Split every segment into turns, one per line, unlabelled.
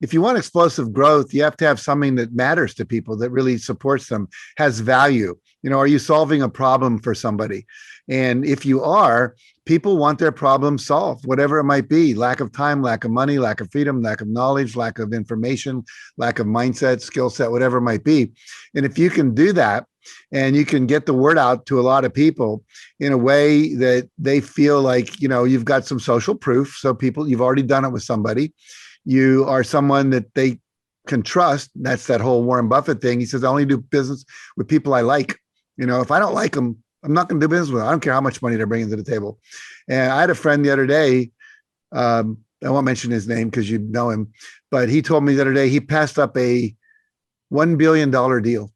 if you want explosive growth, you have to have something that matters to people, that really supports them, has value. Are you solving a problem for somebody? And if you are, people want their problem solved, whatever it might be: lack of time, lack of money, lack of freedom, lack of knowledge, lack of information, lack of mindset, skill set, whatever it might be. And if you can do that, and you can get the word out to a lot of people in a way that they feel like, you've got some social proof. So people, you've already done it with somebody. You are someone that they can trust. That's that whole Warren Buffett thing. He says, I only do business with people I like. If I don't like them, I'm not going to do business with them. I don't care how much money they're bringing to the table. And I had a friend the other day, I won't mention his name because you know him, but he told me the other day he passed up a $1 billion deal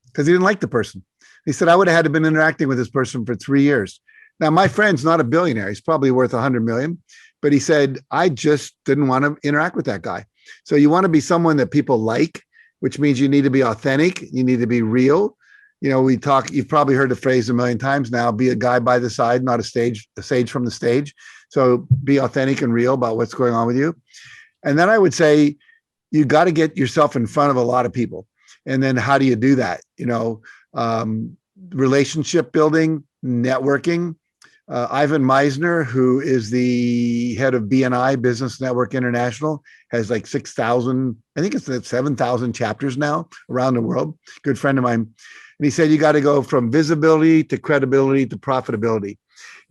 because he didn't like the person. He said, I would have had to been interacting with this person for 3 years. Now, my friend's not a billionaire. He's probably worth 100 million. But he said, I just didn't want to interact with that guy. So you want to be someone that people like, which means you need to be authentic. You need to be real. You've probably heard the phrase a million times now: be a guy by the side, not a sage from the stage. So be authentic and real about what's going on with you. And then I would say, you got to get yourself in front of a lot of people. And then how do you do that? Relationship building, networking. Ivan Meisner, who is the head of BNI, Business Network International, has like 6,000, I think it's 7,000 chapters now around the world. Good friend of mine. And he said, you got to go from visibility to credibility to profitability.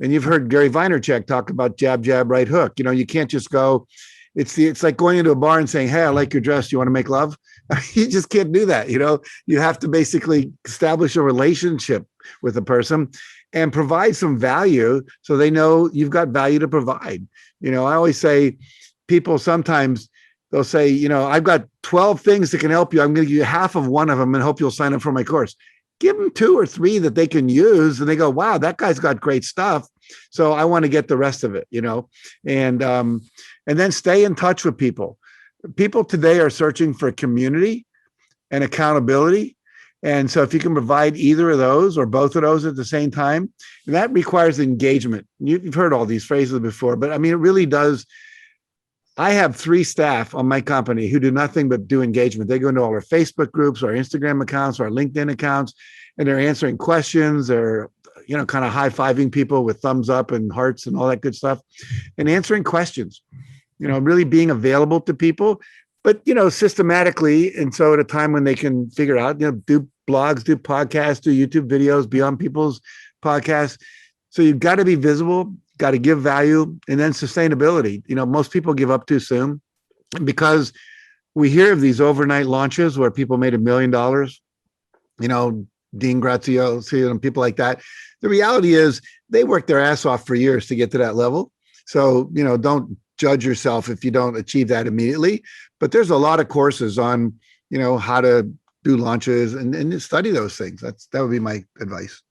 And you've heard Gary Vaynerchuk talk about jab, jab, right hook. You can't just go, it's like going into a bar and saying, hey, I like your dress. Do you want to make love? You just can't do that. You have to basically establish a relationship with a person and provide some value so they know you've got value to provide. I always say, people sometimes they'll say, I've got 12 things that can help you. I'm going to give you half of one of them and hope you'll sign up for my course. Give them 2 or 3 that they can use. And they go, wow, that guy's got great stuff. So I want to get the rest of it, and then stay in touch with people. People today are searching for community and accountability. And so if you can provide either of those or both of those at the same time, that requires engagement. You've heard all these phrases before, but it really does. I have 3 staff on my company who do nothing but do engagement. They go into all our Facebook groups, our Instagram accounts, our LinkedIn accounts, and they're answering questions. They're, kind of high-fiving people with thumbs up and hearts and all that good stuff, and answering questions, really being available to people, but, systematically. And so at a time when they can figure out, do blogs, do podcasts, do YouTube videos, be on people's podcasts. So you've got to be visible, got to give value, and then sustainability. Most people give up too soon because we hear of these overnight launches where people made $1 million, Dean Graziosi and people like that. The reality is they worked their ass off for years to get to that level. So, don't judge yourself if you don't achieve that immediately. But there's a lot of courses on, how to do launches and study those things. That would be my advice.